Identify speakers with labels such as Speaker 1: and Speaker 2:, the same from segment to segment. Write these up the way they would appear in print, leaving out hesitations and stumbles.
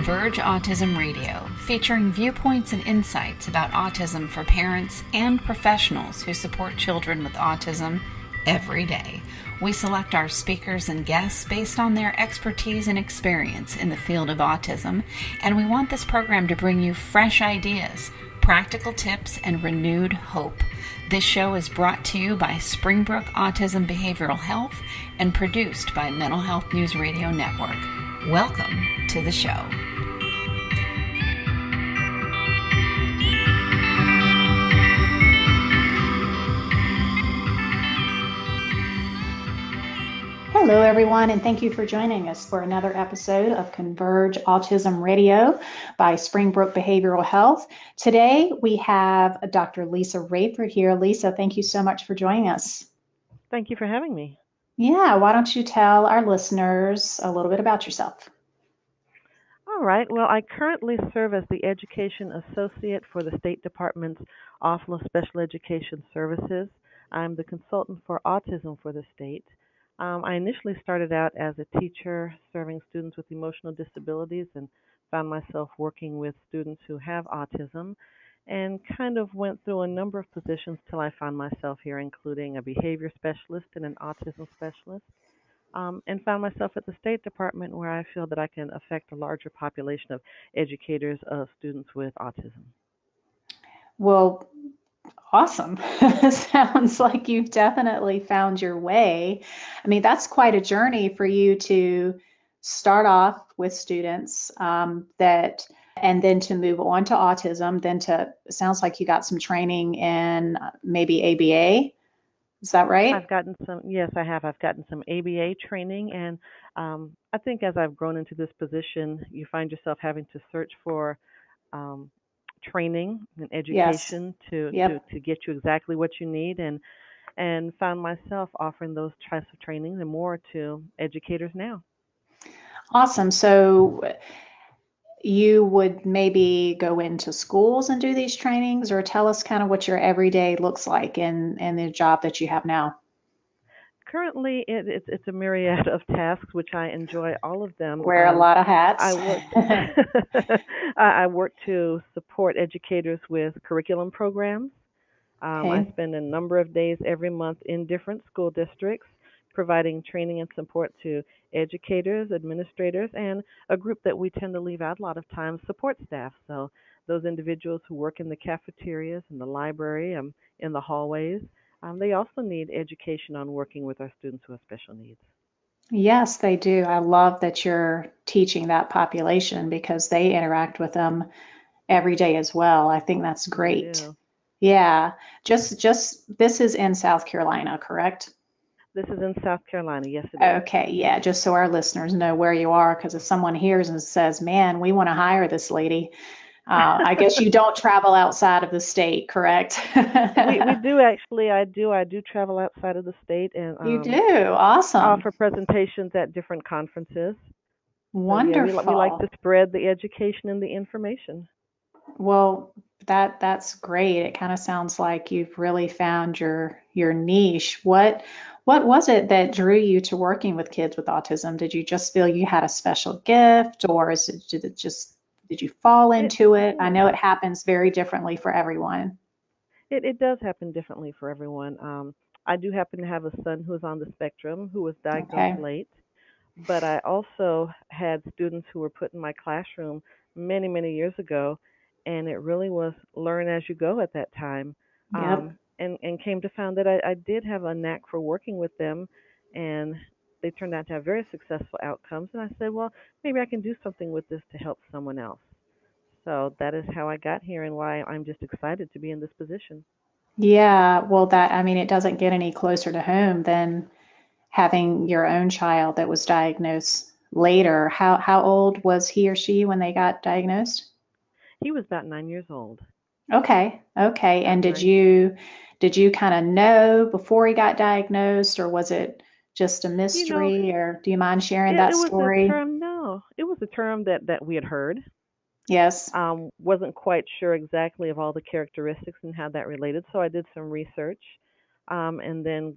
Speaker 1: Converge Autism Radio, featuring viewpoints and insights about autism for parents and professionals who support children with autism every day. We select our speakers and guests based on their expertise and experience in the field of autism, and we want this program to bring you fresh ideas, practical tips, and renewed hope. This show is brought to you by Springbrook Autism Behavioral Health and produced by Mental Health News Radio Network. Welcome to the show.
Speaker 2: Hello, everyone, and thank you for joining us for another episode of Converge Autism Radio by Springbrook Behavioral Health. Today, we have Dr. Lisa Raiford here. Lisa, thank you so much for joining us.
Speaker 3: Thank you for having me.
Speaker 2: Yeah, why don't you tell our listeners a little bit about yourself?
Speaker 3: All right. Well, I currently serve as the Education Associate for the State Department's Office of Special Education Services. I'm the consultant for autism for the state. I initially started out as a teacher serving students with emotional disabilities and found myself working with students who have autism and kind of went through a number of positions till I found myself here, including a behavior specialist and an autism specialist. And found myself at the State Department where I feel that I can affect a larger population of educators of students with autism.
Speaker 2: Well, awesome. Sounds like you've definitely found your way. I mean, that's quite a journey for you to start off with students and then to move on to autism, it sounds like you got some training in maybe ABA. Is that right?
Speaker 3: Yes, I have. I've gotten some ABA training, and I think as I've grown into this position, you find yourself having to search for training and education to get you exactly what you need, and found myself offering those types of training and more to educators now.
Speaker 2: Awesome. So you would maybe go into schools and do these trainings, or tell us kind of what your everyday looks like in the job that you have now.
Speaker 3: Currently, it's a myriad of tasks, which I enjoy all of them.
Speaker 2: Wear a lot of hats.
Speaker 3: I work to support educators with curriculum programs.
Speaker 2: Okay.
Speaker 3: I spend a number of days every month in different school districts, providing training and support to educators, administrators, and a group that we tend to leave out a lot of times, support staff. So those individuals who work in the cafeterias, in the library, in the hallways, they also need education on working with our students who have special needs.
Speaker 2: Yes, they do. I love that you're teaching that population because they interact with them every day as well. I think that's great. Yeah. Just this is in South Carolina, correct?
Speaker 3: This is in South Carolina, yes it is.
Speaker 2: Okay, yeah, just so our listeners know where you are, because if someone hears and says, man, we want to hire this lady, I guess you don't travel outside of the state, correct?
Speaker 3: we do actually. I do travel outside of the state, and
Speaker 2: you do. Awesome.
Speaker 3: Offer presentations at different conferences.
Speaker 2: Wonderful.
Speaker 3: So, yeah, we like to spread the education and the information.
Speaker 2: Well, that's great. It kind of sounds like you've really found your niche. What was it that drew you to working with kids with autism? Did you just feel you had a special gift, or did you fall into it? I know it happens very differently for everyone.
Speaker 3: It does happen differently for everyone. I do happen to have a son who is on the spectrum, who was diagnosed late, but I also had students who were put in my classroom many, many years ago, and it really was learn as you go at that time.
Speaker 2: Yep.
Speaker 3: And came to find that I did have a knack for working with them, and they turned out to have very successful outcomes. And I said, well, maybe I can do something with this to help someone else. So that is how I got here and why I'm just excited to be in this position.
Speaker 2: Yeah, well, it doesn't get any closer to home than having your own child that was diagnosed later. How old was he or she when they got diagnosed?
Speaker 3: He was about 9 years old.
Speaker 2: Okay. And did you kind of know before he got diagnosed, or was it just a mystery, or do you mind sharing that story?
Speaker 3: It was a term that we had heard.
Speaker 2: Yes.
Speaker 3: Wasn't quite sure exactly of all the characteristics and how that related, so I did some research, and then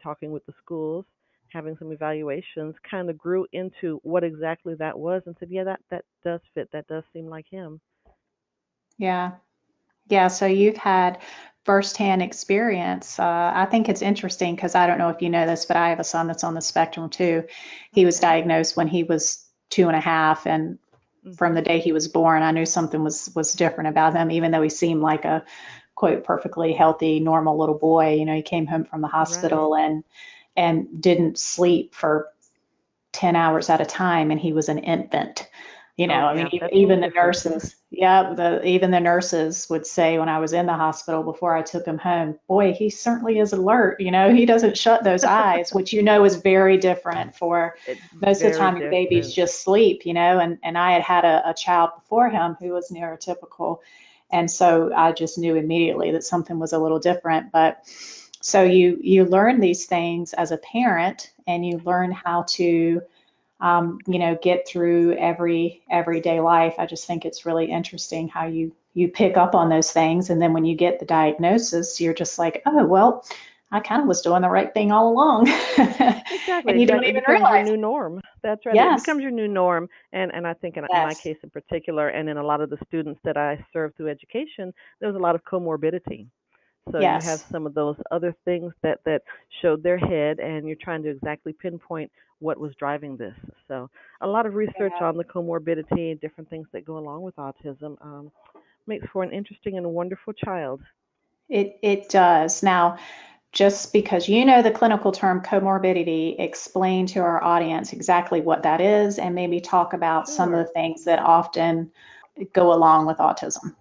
Speaker 3: talking with the schools, having some evaluations, kind of grew into what exactly that was, and said, yeah, that does fit. That does seem like him.
Speaker 2: Yeah. Yeah, so you've had firsthand experience. I think it's interesting because I don't know if you know this, but I have a son that's on the spectrum too. He was
Speaker 3: Okay.
Speaker 2: diagnosed when he was 2.5, and from
Speaker 3: Mhm.
Speaker 2: the day he was born, I knew something was different about him, even though he seemed like a quote perfectly healthy, normal little boy. You know, he came home from the
Speaker 3: Right.
Speaker 2: hospital and didn't sleep for 10 hours at a time, and he was an infant. You know,
Speaker 3: Oh
Speaker 2: I mean,
Speaker 3: yeah, that's a little
Speaker 2: even the
Speaker 3: different.
Speaker 2: nurses, yeah, even the nurses would say when I was in the hospital before I took him home, boy, he certainly is alert. You know, he doesn't shut those eyes, which you know is very different for
Speaker 3: It's
Speaker 2: most of the
Speaker 3: very
Speaker 2: time your babies
Speaker 3: different.
Speaker 2: just sleep, you know, and I had had a child before him who was neurotypical. And so I just knew immediately that something was a little different. But so you learn these things as a parent, and you learn how to you know, get through everyday life. I just think it's really interesting how you pick up on those things, and then when you get the diagnosis, you're just like, oh well, I kind of was doing the right thing all along,
Speaker 3: Exactly,
Speaker 2: and you don't
Speaker 3: exactly. It
Speaker 2: even
Speaker 3: becomes your
Speaker 2: realize
Speaker 3: new
Speaker 2: it.
Speaker 3: norm. That's right. It
Speaker 2: Yes,
Speaker 3: becomes your new norm. And I think in my
Speaker 2: yes,
Speaker 3: case in particular, and in a lot of the students that I serve through education, there was a lot of comorbidity. So you have
Speaker 2: yes.
Speaker 3: some of those other things that showed their head, and you're trying to exactly pinpoint what was driving this. So a lot of research
Speaker 2: Yeah.
Speaker 3: on the comorbidity and different things that go along with autism makes for an interesting and wonderful child.
Speaker 2: It does. Now, just because you know the clinical term comorbidity, explain to our audience exactly what that is, and maybe talk about some of
Speaker 3: Sure.
Speaker 2: the things that often go along with autism.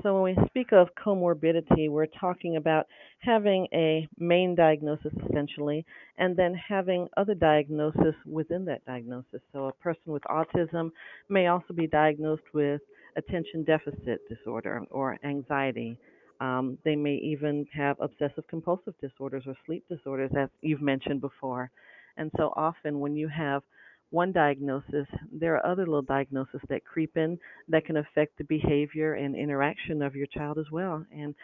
Speaker 3: So when we speak of comorbidity, we're talking about having a main diagnosis essentially, and then having other diagnoses within that diagnosis. So a person with autism may also be diagnosed with attention deficit disorder or anxiety. They may even have obsessive compulsive disorders or sleep disorders, as you've mentioned before. And so often when you have one diagnosis, there are other little diagnoses that creep in that can affect the behavior and interaction of your child as well. And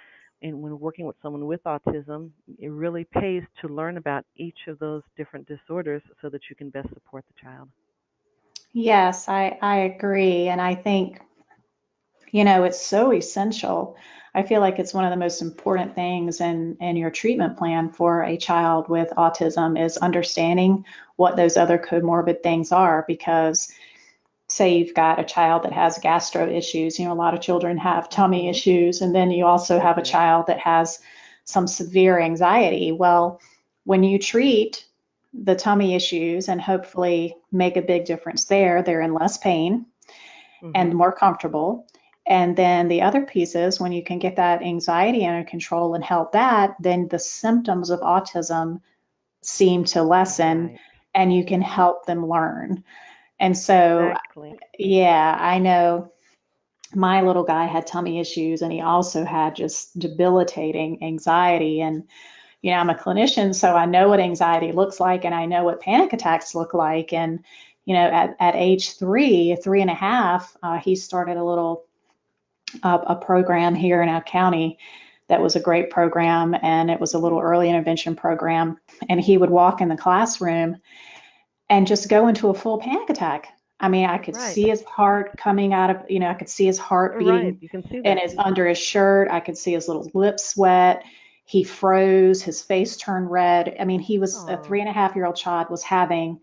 Speaker 3: when working with someone with autism, it really pays to learn about each of those different disorders so that you can best support the child.
Speaker 2: Yes, I agree. And I think, you know, it's so essential. I feel like it's one of the most important things in your treatment plan for a child with autism is understanding what those other comorbid things are. Because, say, you've got a child that has gastro issues, you know, a lot of children have tummy
Speaker 3: Hmm.
Speaker 2: issues, and then you also
Speaker 3: They
Speaker 2: have a
Speaker 3: do.
Speaker 2: child that has some severe anxiety. Well, when you treat the tummy issues and hopefully make a big difference there, they're in less pain
Speaker 3: Hmm.
Speaker 2: and more comfortable. And then the other piece is when you can get that anxiety under control and help that, then the symptoms of autism seem to lessen
Speaker 3: Right.
Speaker 2: and you can help them learn. And so,
Speaker 3: Exactly.
Speaker 2: yeah, I know my little guy had tummy issues and he also had just debilitating anxiety. And, you know, I'm a clinician, so I know what anxiety looks like and I know what panic attacks look like. And, you know, at age 3.5, he started a program here in our county that was a great program, and it was a little
Speaker 3: Hmm.
Speaker 2: early intervention program. And he would walk in the classroom and just go into a full panic attack. I mean, I could
Speaker 3: Right.
Speaker 2: see his heart coming out of, you know, I could see his heart
Speaker 3: Right.
Speaker 2: beating
Speaker 3: You can see
Speaker 2: and
Speaker 3: that.
Speaker 2: his under his shirt. I could see his little lips sweat. He froze, his face turned red. I mean, he was a
Speaker 3: Oh,
Speaker 2: 3.5-year-old child was having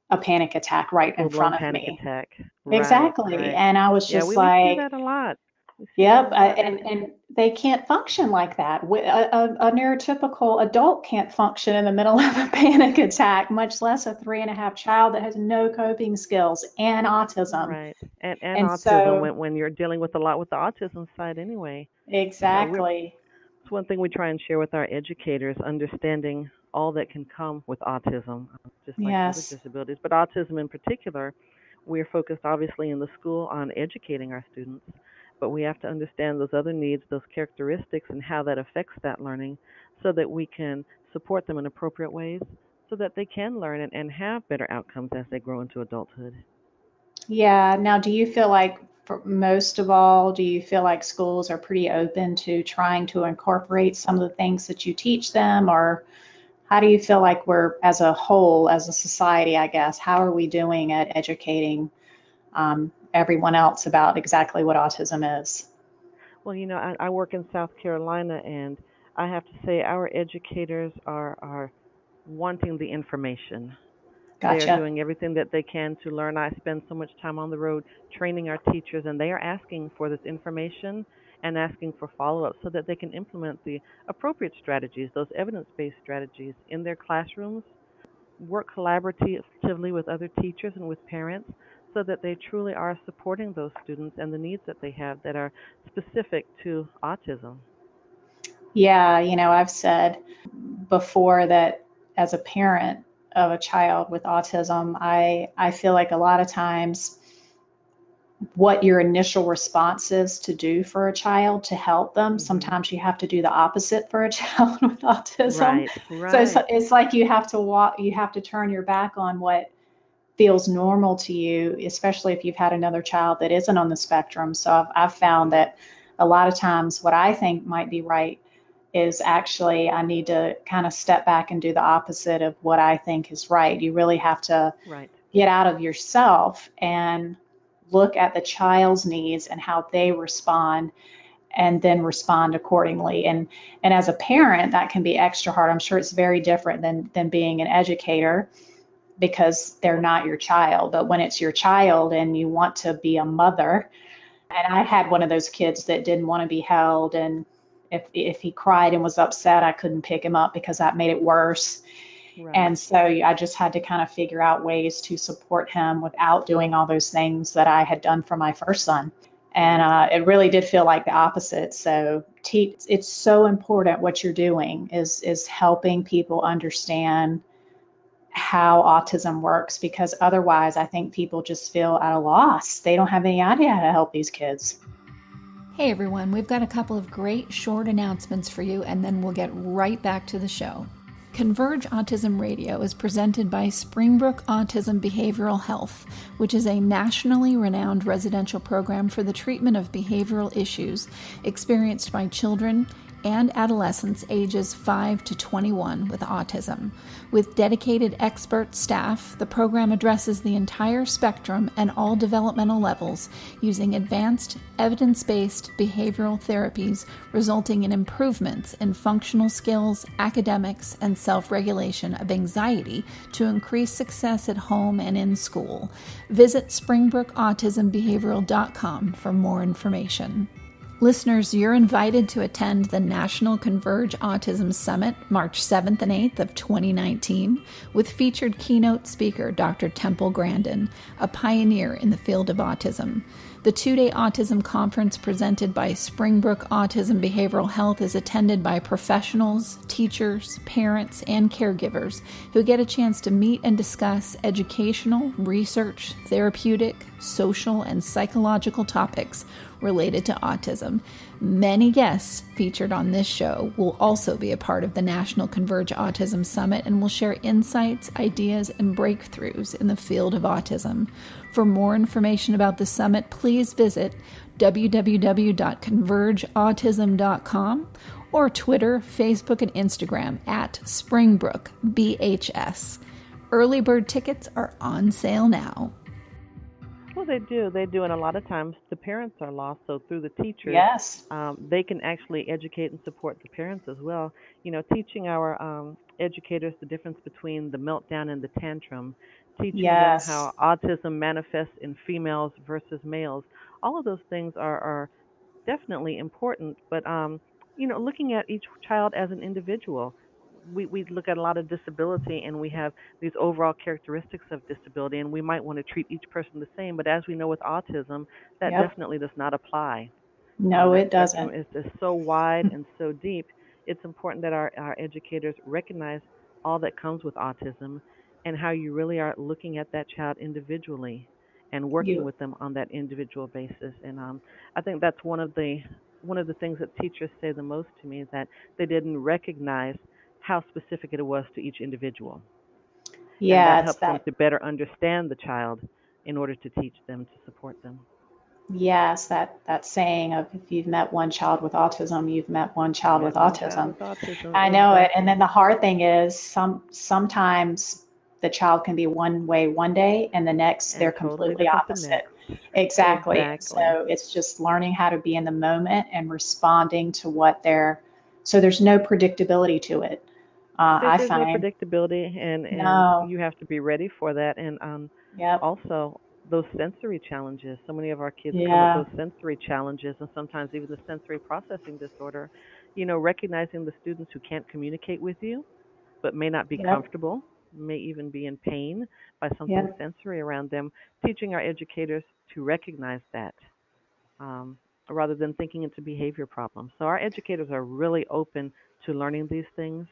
Speaker 2: a panic attack
Speaker 3: a
Speaker 2: right in
Speaker 3: full blown
Speaker 2: front of
Speaker 3: panic
Speaker 2: me.
Speaker 3: attack. Right.
Speaker 2: Exactly.
Speaker 3: Right.
Speaker 2: And I was
Speaker 3: Yeah,
Speaker 2: just
Speaker 3: we see
Speaker 2: like,
Speaker 3: that a lot. We see that
Speaker 2: yep,
Speaker 3: a lot.
Speaker 2: and they can't function like that. A neurotypical adult can't function in the middle of a panic attack, much less a 3.5 child that has no coping skills and autism.
Speaker 3: Right. And
Speaker 2: And
Speaker 3: autism
Speaker 2: so,
Speaker 3: when you're dealing with a lot with the autism side anyway. So we're
Speaker 2: exactly.
Speaker 3: it's one thing we try and share with our educators, understanding all that can come with autism, just like other
Speaker 2: Yes.
Speaker 3: disabilities. But autism in particular, we're focused obviously in the school on educating our students, but we have to understand those other needs, those characteristics, and how that affects that learning so that we can support them in appropriate ways so that they can learn and have better outcomes as they grow into adulthood.
Speaker 2: Yeah. Now, do you feel like, for most of all, do you feel like schools are pretty open to trying to incorporate some of the things that you teach them, or How do you feel like we're, as a whole, as a society, I guess, how are we doing at educating everyone else about exactly what autism is?
Speaker 3: Well, I work in South Carolina, and I have to say our educators are wanting the information. They are
Speaker 2: Gotcha.
Speaker 3: doing everything that they can to learn. I spend so much time on the road training our teachers, and they are asking for this information and asking for follow up so that they can implement the appropriate strategies, those evidence based strategies, in their classrooms, work collaboratively with other teachers and with parents so that they truly are supporting those students and the needs that they have that are specific to autism.
Speaker 2: Yeah, I've said before that as a parent of a child with autism, I feel like a lot of times what your initial response is to do for a child to help them,
Speaker 3: Mhm.
Speaker 2: sometimes you have to do the opposite for a child with autism.
Speaker 3: Right,
Speaker 2: So
Speaker 3: right.
Speaker 2: it's like you have to turn your back on what feels normal to you, especially if you've had another child that isn't on the spectrum. So I've found that a lot of times what I think might be right is actually I need to kind of step back and do the opposite of what I think is right. You really have to
Speaker 3: Right.
Speaker 2: get out of yourself and look at the child's needs and how they respond and then respond accordingly. And as a parent, that can be extra hard. I'm sure it's very different than being an educator because they're not your child. But when it's your child and you want to be a mother, and I had one of those kids that didn't want to be held, and if he cried and was upset, I couldn't pick him up because that made it worse.
Speaker 3: Right.
Speaker 2: And so I just had to kind of figure out ways to support him without doing all those things that I had done for my first son. And it really did feel like the opposite. So it's so important what you're doing is helping people understand how autism works, because otherwise I think people just feel at a loss. They don't have any idea how to help these kids.
Speaker 1: Hey everyone, we've got a couple of great short announcements for you, and then we'll get right back to the show. Converge Autism Radio is presented by Springbrook Autism Behavioral Health, which is a nationally renowned residential program for the treatment of behavioral issues experienced by children and adolescents ages 5 to 21 with autism. With dedicated expert staff, the program addresses the entire spectrum and all developmental levels using advanced, evidence-based behavioral therapies, resulting in improvements in functional skills, academics, and self-regulation of anxiety to increase success at home and in school. Visit springbrookautismbehavioral.com for more information. Listeners, you're invited to attend the National Converge Autism Summit, March 7th and 8th of 2019, with featured keynote speaker Dr. Temple Grandin, a pioneer in the field of autism. The two-day autism conference presented by Springbrook Autism Behavioral Health is attended by professionals, teachers, parents, and caregivers who get a chance to meet and discuss educational, research, therapeutic, social, and psychological topics related to autism. Many guests featured on this show will also be a part of the National Converge Autism Summit and will share insights, ideas, and breakthroughs in the field of autism. For more information about the summit, please visit www.convergeautism.com or Twitter, Facebook, and Instagram at Springbrook BHS. Early bird tickets are on sale now.
Speaker 3: Well, they do. They do. And a lot of times the parents are lost. So through the teachers,
Speaker 2: Yes.
Speaker 3: they can actually educate and support the parents as well. Teaching our educators the difference between the meltdown and the tantrum, teaching them
Speaker 2: Yes.
Speaker 3: how autism manifests in females versus males. All of those things are definitely important, but looking at each child as an individual. We look at a lot of disability and we have these overall characteristics of disability, and we might want to treat each person the same, but as we know with autism, that
Speaker 2: Yep.
Speaker 3: definitely does not apply.
Speaker 2: No,
Speaker 3: That
Speaker 2: it
Speaker 3: spectrum
Speaker 2: doesn't.
Speaker 3: is so wide and so deep. It's important that our educators recognize all that comes with autism and how you really are looking at that child individually and working
Speaker 2: You
Speaker 3: with them on that individual basis. And I think that's one of the things that teachers say the most to me is that they didn't recognize how specific it was to each individual, and that
Speaker 2: Yeah, it's
Speaker 3: helps them
Speaker 2: that.
Speaker 3: to better understand the child in order to teach them, to support them.
Speaker 2: Yes, that saying of if you've met one child with autism, you've met one
Speaker 3: You
Speaker 2: child with
Speaker 3: met one child
Speaker 2: autism.
Speaker 3: with autism,
Speaker 2: I know it. And then
Speaker 3: exactly.
Speaker 2: the hard thing is sometimes the child can be one way one day and the next they're
Speaker 3: And totally
Speaker 2: completely
Speaker 3: different the
Speaker 2: opposite.
Speaker 3: next.
Speaker 2: Exactly. And
Speaker 3: Exactly.
Speaker 2: so it's just learning how to be in the moment and responding to what they're, so there's no predictability to it. I
Speaker 3: There's no
Speaker 2: find.
Speaker 3: predictability, and
Speaker 2: No.
Speaker 3: you have to be ready for that. And
Speaker 2: Yep.
Speaker 3: also those sensory challenges. So many of our kids come with
Speaker 2: Yeah.
Speaker 3: those sensory challenges, and sometimes even the sensory processing disorder. You know, recognizing the students who can't communicate with you, but may not be
Speaker 2: Yep.
Speaker 3: comfortable, may even be in pain by something
Speaker 2: Yep.
Speaker 3: sensory around them. Teaching our educators to recognize that, um, rather than thinking it's a behavior problem. So our educators are really open to learning these things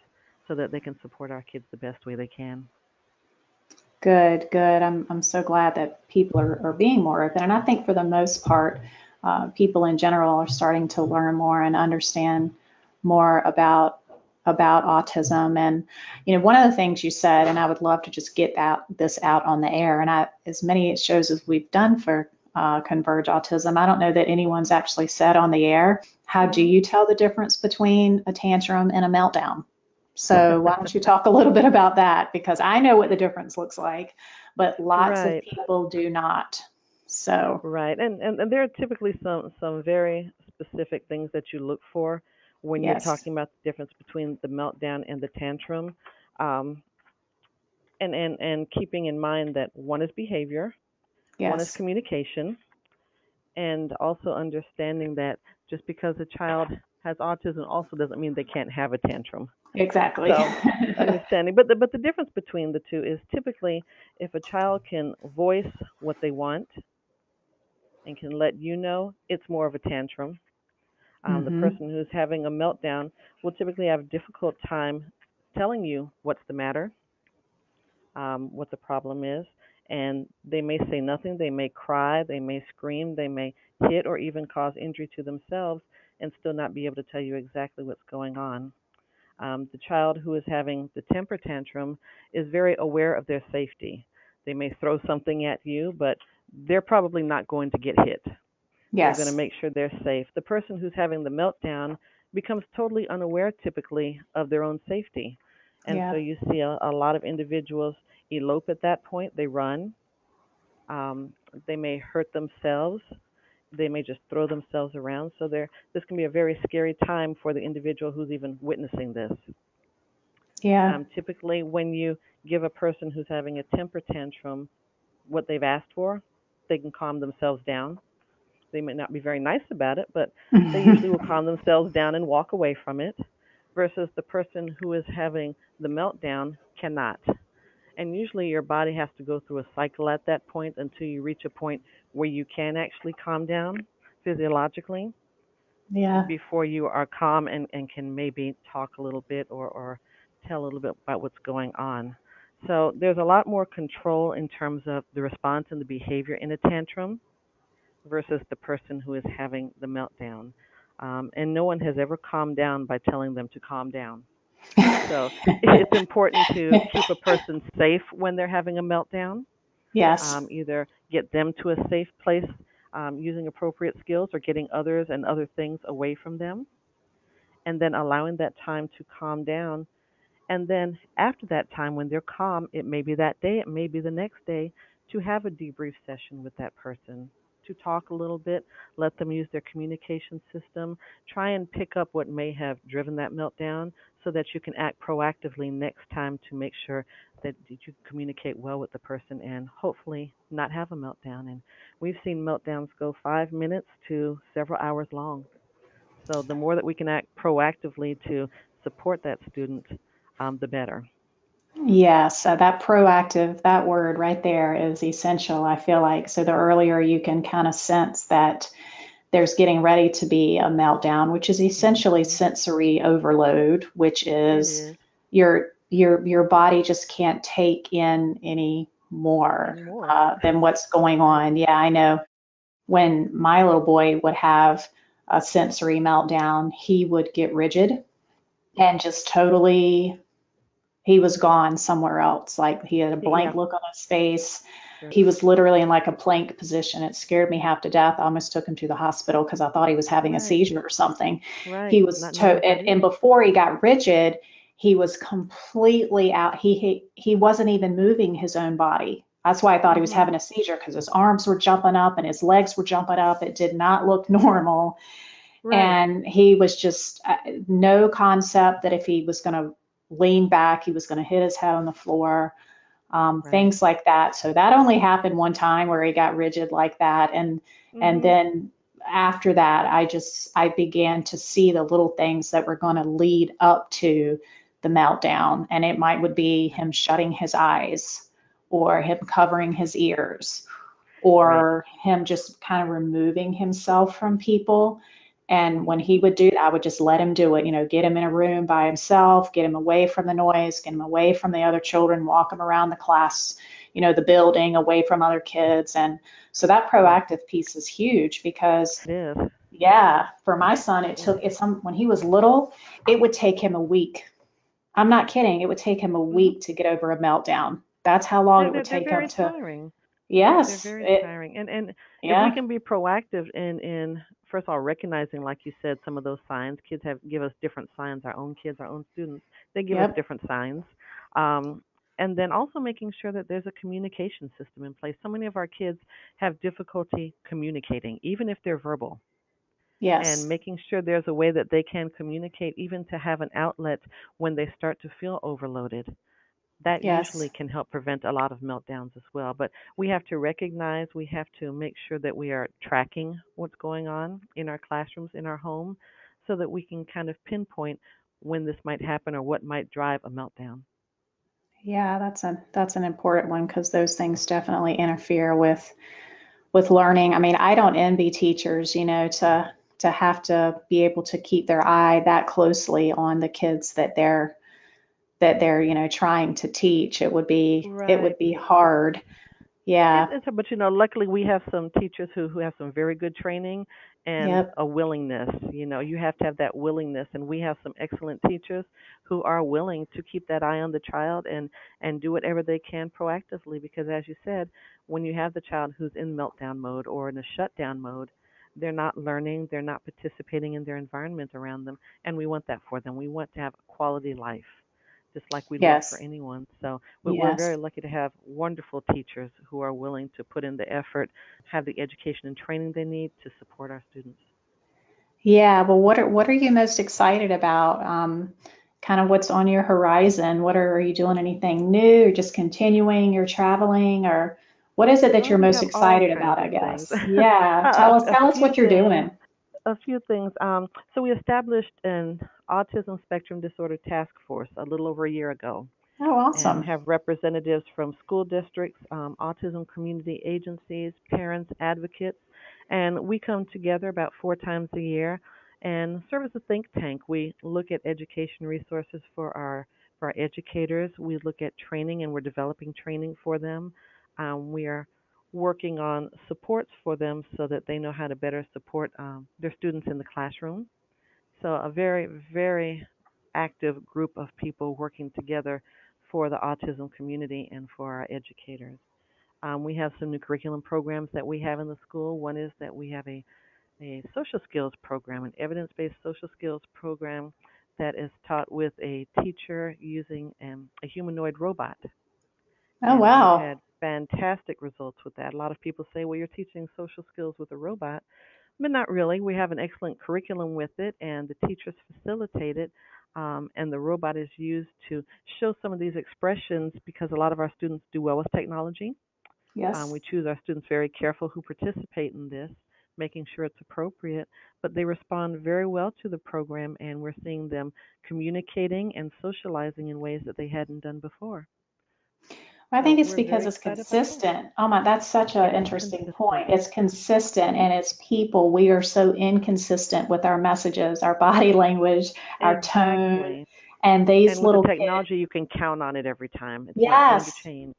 Speaker 3: so that they can support our kids the best way they can.
Speaker 2: Good, good. I'm so glad that people are being more open. And I think for the most part, people in general are starting to learn more and understand more about autism. And one of the things you said, and I would love to just get this out on the air. And as many shows as we've done for Converge Autism, I don't know that anyone's actually said on the air, how do you tell the difference between a tantrum and a meltdown? So why don't you talk a little bit about that? Because I know what the difference looks like, but lots of
Speaker 3: Right,
Speaker 2: people do not. So,
Speaker 3: right. And there are typically some very specific things that you look for when you're
Speaker 2: yes,
Speaker 3: talking about the difference between the meltdown and the tantrum. Um, and keeping in mind that one is behavior, one is
Speaker 2: yes,
Speaker 3: communication, and also understanding that just because a child has autism also doesn't mean they can't have a tantrum.
Speaker 2: exactly.
Speaker 3: So understanding, but the difference between the two is typically if a child can voice what they want and can let you know, it's more of a tantrum. The
Speaker 2: Hmm.
Speaker 3: person who's having a meltdown will typically have a difficult time telling you what's the matter, what the problem is, and they may say nothing. They may cry, they may scream, they may hit or even cause injury to themselves and still not be able to tell you exactly what's going on. The child who is having the temper tantrum is very aware of their safety. They may throw something at you, but they're probably not going to get hit. They're going to
Speaker 2: Yes.
Speaker 3: make sure they're safe. The person who's having the meltdown becomes totally unaware, typically, of their own safety. And so
Speaker 2: Yeah.
Speaker 3: you see a lot of individuals elope at that point. They run. Um, they may hurt themselves. They may just throw themselves around. So this can be a very scary time for the individual who's even witnessing this.
Speaker 2: Yeah.
Speaker 3: Typically, when you give a person who's having a temper tantrum what they've asked for, they can calm themselves down. They may not be very nice about it, but they usually will calm themselves down and walk away from it, versus the person who is having the meltdown cannot. And usually your body has to go through a cycle at that point until you reach a point where you can actually calm down physiologically
Speaker 2: Yeah.
Speaker 3: before you are calm and can maybe talk a little bit or tell a little bit about what's going on. So there's a lot more control in terms of the response and the behavior in a tantrum versus the person who is having the meltdown. And no one has ever calmed down by telling them to calm down. So it's important to keep a person safe when they're having a meltdown.
Speaker 2: Yes.
Speaker 3: Either get them to a safe place using appropriate skills or getting others and other things away from them, and then allowing that time to calm down. And then after that time, when they're calm, it may be that day, it may be the next day, to have a debrief session with that person, to talk a little bit, let them use their communication system, try and pick up what may have driven that meltdown so that you can act proactively next time to make sure that you communicate well with the person and hopefully not have a meltdown. And we've seen meltdowns go 5 minutes to several hours long. So the more that we can act proactively to support that student, the better.
Speaker 2: Yes, that proactive, that word right there is essential, I feel like. So the earlier you can kind of sense that there's getting ready to be a meltdown, which is essentially
Speaker 3: Hmm.
Speaker 2: sensory overload, which
Speaker 3: It
Speaker 2: is
Speaker 3: is
Speaker 2: your body just can't take in any more
Speaker 3: anymore.
Speaker 2: than what's going
Speaker 3: Right.
Speaker 2: on. Yeah, I know when my little boy would have a sensory meltdown, he would get rigid and just totally, he was gone somewhere else. Like he had a
Speaker 3: Yeah.
Speaker 2: blank look on his face.
Speaker 3: Sure.
Speaker 2: He was literally in like a plank position. It scared me half to death. I almost took him to the hospital because I thought he was having a
Speaker 3: Right.
Speaker 2: seizure or something.
Speaker 3: Right.
Speaker 2: He was
Speaker 3: Not knowing what that
Speaker 2: and
Speaker 3: is.
Speaker 2: before he got rigid, he was completely out. He wasn't even moving his own body. That's why I thought he was
Speaker 3: Mhm.
Speaker 2: having a seizure, because his arms were jumping up and his legs were jumping up. It did not look normal.
Speaker 3: Right.
Speaker 2: And he was just no concept that if he was going to lean back, he was going to hit his head on the floor,
Speaker 3: Right.
Speaker 2: things like that. So that only happened one time where he got rigid like that. And
Speaker 3: Mhm.
Speaker 2: then after that, I began to see the little things that were going to lead up to the meltdown. And it would be
Speaker 3: Right.
Speaker 2: him shutting his eyes, or him covering his ears,
Speaker 3: Right.
Speaker 2: or him just kind of removing himself from people. And when he would do that, I would just let him do it, get him in a room by himself, get him away from the noise, get him away from the other children, walk him around the class, the building, away from other kids. And so that
Speaker 3: Right.
Speaker 2: proactive piece is huge because,
Speaker 3: It is.
Speaker 2: yeah, for my son,
Speaker 3: It is.
Speaker 2: when he was little, it would take him a week. I'm not kidding. It would take him a
Speaker 3: Mhm.
Speaker 2: week to get over a meltdown. That's how long
Speaker 3: They're,
Speaker 2: it would
Speaker 3: they're they're
Speaker 2: take him
Speaker 3: very
Speaker 2: to,
Speaker 3: tiring. They're
Speaker 2: yes,
Speaker 3: very
Speaker 2: it,
Speaker 3: tiring. And if we
Speaker 2: yeah,
Speaker 3: can be proactive in first of all recognizing, like you said, some of those signs. Kids give us different signs. Our own kids, our own students, they give us
Speaker 2: yep,
Speaker 3: different signs. Um, and then also making sure that there's a communication system in place. So many of our kids have difficulty communicating, even if they're verbal. And
Speaker 2: yes,
Speaker 3: making sure there's a way that they can communicate, even to have an outlet when they start to feel overloaded. That
Speaker 2: yes.
Speaker 3: usually can help prevent a lot of meltdowns as well. But we have to recognize, we have to make sure that we are tracking what's going on in our classrooms, in our home, so that we can kind of pinpoint when this might happen or what might drive a meltdown.
Speaker 2: Yeah, that's an important one, because those things definitely interfere with learning. I mean, I don't envy teachers, to have to be able to keep their eye that closely on the kids that they're trying to teach. It would
Speaker 3: Right.
Speaker 2: be hard. Yeah.
Speaker 3: But luckily we have some teachers who have some very good training and
Speaker 2: Yep.
Speaker 3: a willingness. You have to have that willingness, and we have some excellent teachers who are willing to keep that eye on the child and do whatever they can proactively. Because as you said, when you have the child who's in meltdown mode or in a shutdown mode, they're not learning, they're not participating in their environment around them, and we want that for them. We want to have a quality life, just like we'd want for
Speaker 2: Yes.
Speaker 3: anyone. So we're very
Speaker 2: Yes.
Speaker 3: lucky to have wonderful teachers who are willing to put in the effort, have the education and training they need to support our students.
Speaker 2: Yeah. Well, what are you most excited about? Kind of what's on your horizon? Are you doing anything new, or just continuing your traveling, or what is it that
Speaker 3: Oh,
Speaker 2: you're
Speaker 3: we
Speaker 2: most
Speaker 3: have all
Speaker 2: excited
Speaker 3: kinds
Speaker 2: about, I
Speaker 3: of things.
Speaker 2: guess? Yeah.
Speaker 3: a,
Speaker 2: Tell us,
Speaker 3: a
Speaker 2: tell us
Speaker 3: few
Speaker 2: what you're
Speaker 3: things.
Speaker 2: doing.
Speaker 3: A few things. So we established an Autism Spectrum Disorder Task Force a little over a year ago,
Speaker 2: Oh,
Speaker 3: and
Speaker 2: awesome.
Speaker 3: have representatives from school districts, autism community agencies, parents, advocates, and we come together about 4 times a year and serve as a think tank. We look at education resources for our educators. We look at training, and we're developing training for them. We are working on supports for them so that they know how to better support their students in the classroom. So a very, very active group of people working together for the autism community and for our educators. We have some new curriculum programs that we have in the school. One is that we have a social skills program, an evidence-based social skills program that is taught with a teacher using a humanoid robot.
Speaker 2: Oh,
Speaker 3: And we've
Speaker 2: wow.
Speaker 3: had fantastic results with that. A lot of people say, well, you're teaching social skills with a robot. But not really. We have an excellent curriculum with it, and the teachers facilitate it. And the robot is used to show some of these expressions because a lot of our students do well with technology.
Speaker 2: Yes.
Speaker 3: We choose our students very careful who participate in this, making sure it's appropriate. But they respond very well to the program, and we're seeing them communicating and socializing in ways that they hadn't done before.
Speaker 2: I
Speaker 3: So
Speaker 2: think it's
Speaker 3: we're very
Speaker 2: because it's
Speaker 3: excited about that.
Speaker 2: consistent. Oh my, that's such an
Speaker 3: It's
Speaker 2: interesting
Speaker 3: consistent.
Speaker 2: point. It's consistent, and it's people. We are so inconsistent with our messages, our body language, our tone,
Speaker 3: Exactly.
Speaker 2: and these
Speaker 3: And with the
Speaker 2: little kids.
Speaker 3: technology, you can count on it every time. It's not going to
Speaker 2: Yes,
Speaker 3: change.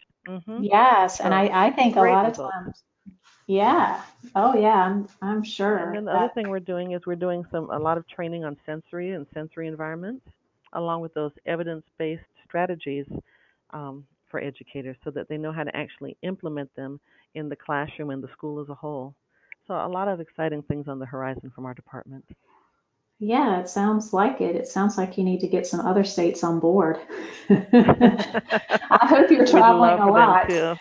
Speaker 2: yes, and
Speaker 3: So
Speaker 2: I think a
Speaker 3: great
Speaker 2: lot of
Speaker 3: results.
Speaker 2: times, yeah. Oh yeah, I'm
Speaker 3: And
Speaker 2: sure
Speaker 3: then the other
Speaker 2: that.
Speaker 3: thing we're doing is we're doing a lot of training on sensory and sensory environment, along with those evidence-based strategies um, for educators so that they know how to actually implement them in the classroom and the school as a whole. So a lot of exciting things on the horizon from our department.
Speaker 2: Yeah, it sounds like it. It sounds like you need to get some other states on board. I hope you're
Speaker 3: We'd
Speaker 2: traveling
Speaker 3: love
Speaker 2: a
Speaker 3: for them
Speaker 2: lot.
Speaker 3: to.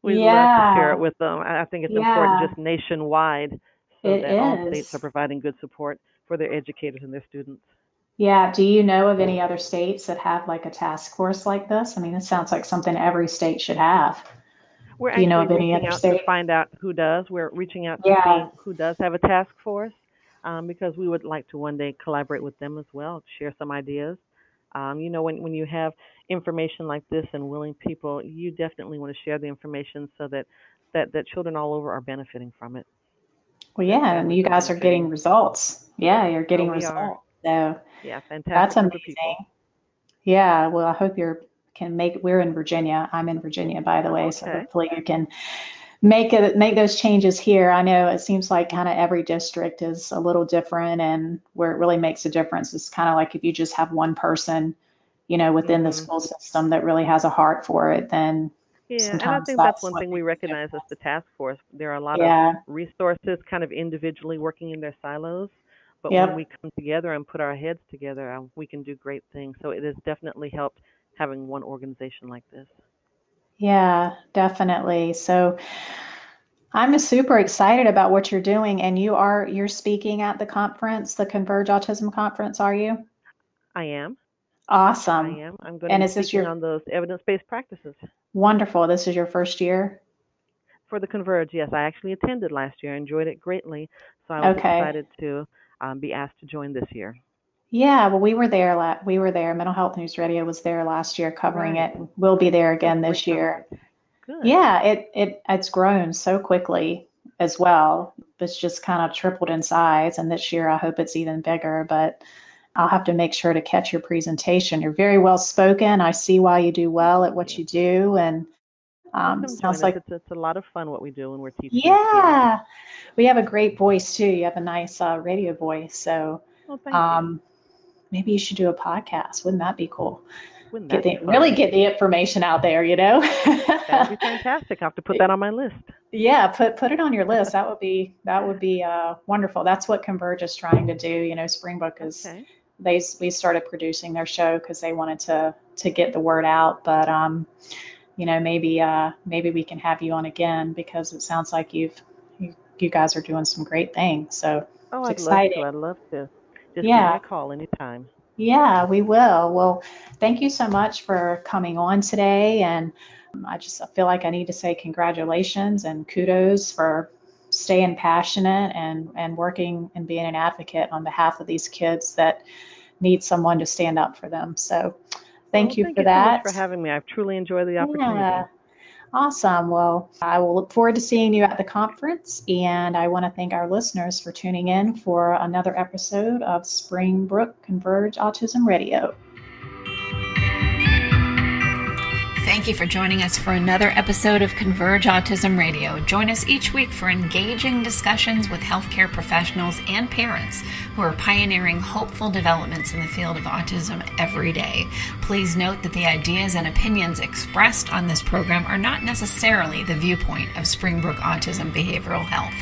Speaker 3: We'd love to share it
Speaker 2: Yeah,
Speaker 3: with them. I think it's important
Speaker 2: yeah,
Speaker 3: just nationwide so
Speaker 2: it
Speaker 3: that all states are
Speaker 2: is.
Speaker 3: providing good support for their educators and their students.
Speaker 2: Yeah, do you know of any other states that have like a task force like this? I mean, it sounds like something every state should have.
Speaker 3: We're
Speaker 2: Do you know
Speaker 3: actually
Speaker 2: of any
Speaker 3: reaching
Speaker 2: other
Speaker 3: out to
Speaker 2: state?
Speaker 3: find out who does. We're reaching out to see
Speaker 2: Yeah,
Speaker 3: who does have a task force because we would like to one day collaborate with them as well, share some ideas. When you have information like this and willing people, you definitely want to share the information so that children all over are benefiting from it.
Speaker 2: well,
Speaker 3: Their
Speaker 2: yeah, and
Speaker 3: families
Speaker 2: you
Speaker 3: are
Speaker 2: guys are getting
Speaker 3: benefiting.
Speaker 2: results. Yeah, you're
Speaker 3: Oh,
Speaker 2: getting
Speaker 3: we are.
Speaker 2: results. So
Speaker 3: Yeah,
Speaker 2: that's
Speaker 3: fantastic group of
Speaker 2: amazing.
Speaker 3: people.
Speaker 2: Yeah, well, I hope you can make, we're in Virginia. I'm in Virginia, by the
Speaker 3: Oh,
Speaker 2: way, so
Speaker 3: okay.
Speaker 2: hopefully you can make those changes here. I know it seems like kind of every district is a little different, and where it really makes a difference is kind of like if you just have one person, within the
Speaker 3: Mhm.
Speaker 2: school system that really has a heart for it, then
Speaker 3: Yeah, and I
Speaker 2: sometimes
Speaker 3: think that's
Speaker 2: that's
Speaker 3: one
Speaker 2: what
Speaker 3: thing we
Speaker 2: makes a
Speaker 3: recognize as
Speaker 2: difference.
Speaker 3: the task force. There are a lot of
Speaker 2: Yeah,
Speaker 3: resources kind of individually working in their silos, but when we
Speaker 2: yep.
Speaker 3: come together and put our heads together, we can do great things. So it has definitely helped having one organization like this.
Speaker 2: Yeah, definitely. So I'm super excited about what you're doing, and you're speaking at the conference, the Converge Autism Conference, are you?
Speaker 3: I am. I
Speaker 2: Awesome.
Speaker 3: am. I'm going to
Speaker 2: And
Speaker 3: be
Speaker 2: is this
Speaker 3: speaking
Speaker 2: your
Speaker 3: on those evidence-based practices
Speaker 2: wonderful? This is your first year?
Speaker 3: for the Converge. Yes, I actually attended last year. I enjoyed it greatly, so I was
Speaker 2: Okay.
Speaker 3: excited to be asked to join this year.
Speaker 2: Yeah, well, we were there. We were there. Mental Health News Radio was there last year covering
Speaker 3: Right.
Speaker 2: it. We'll be there
Speaker 3: That's
Speaker 2: again
Speaker 3: a great
Speaker 2: this year.
Speaker 3: conference. Good.
Speaker 2: Yeah, it's grown so quickly as well. It's just kind of tripled in size, and this year I hope it's even bigger. But I'll have to make sure to catch your presentation. You're very well spoken. I see why you do
Speaker 3: Well,
Speaker 2: well at
Speaker 3: thank
Speaker 2: what
Speaker 3: you.
Speaker 2: you do, and
Speaker 3: Well, come
Speaker 2: sounds
Speaker 3: join us.
Speaker 2: like
Speaker 3: It's a lot of fun what we do when we're teaching in schools.
Speaker 2: yeah, we have a great voice too. You have a nice radio voice, so
Speaker 3: Well, thank you.
Speaker 2: um, maybe you should do a podcast. Wouldn't that be cool?
Speaker 3: Wouldn't
Speaker 2: Get
Speaker 3: that be
Speaker 2: the really
Speaker 3: fun?
Speaker 2: get the information out there,
Speaker 3: That would be fantastic. I have to put that on my list.
Speaker 2: Yeah, put it on your list. That would be wonderful. That's what Converge is trying to do. Springbrook is
Speaker 3: Okay.
Speaker 2: we started producing their show because they wanted to get the word out. But maybe we can have you on again because it sounds like you guys are doing some great things. So
Speaker 3: Oh,
Speaker 2: it's
Speaker 3: I'd love to.
Speaker 2: exciting.
Speaker 3: I'd love to. Just give me
Speaker 2: Yeah,
Speaker 3: a call anytime.
Speaker 2: yeah, we will. Well, thank you so much for coming on today. And I feel like I need to say congratulations and kudos for staying passionate and working and being an advocate on behalf of these kids that need someone to stand up for them. So thank
Speaker 3: Well,
Speaker 2: you
Speaker 3: thank
Speaker 2: for
Speaker 3: you so much
Speaker 2: that.
Speaker 3: for having me. I've truly enjoyed the
Speaker 2: Yeah,
Speaker 3: opportunity.
Speaker 2: awesome. Well, I will look forward to seeing you at the conference. And I want to thank our listeners for tuning in for another episode of Springbrook Converge Autism Radio.
Speaker 1: Thank you for joining us for another episode of Converge Autism Radio. Join us each week for engaging discussions with healthcare professionals and parents who are pioneering hopeful developments in the field of autism every day. Please note that the ideas and opinions expressed on this program are not necessarily the viewpoint of Springbrook Autism Behavioral Health.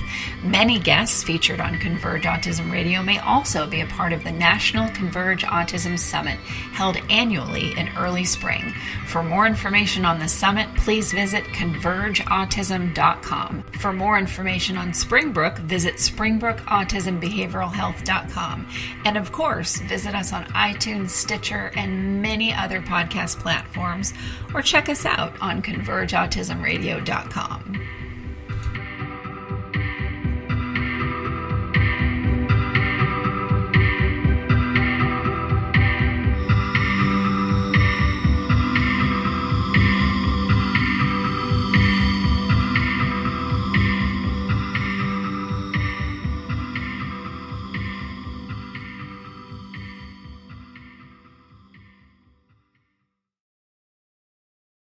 Speaker 1: Many guests featured on Converge Autism Radio may also be a part of the National Converge Autism Summit held annually in early spring. For more information on the summit, please visit convergeautism.com. For more information on Springbrook, visit springbrookautismbehavioralhealth.com. And of course, visit us on iTunes, Stitcher, and many other podcast platforms, or check us out on convergeautismradio.com.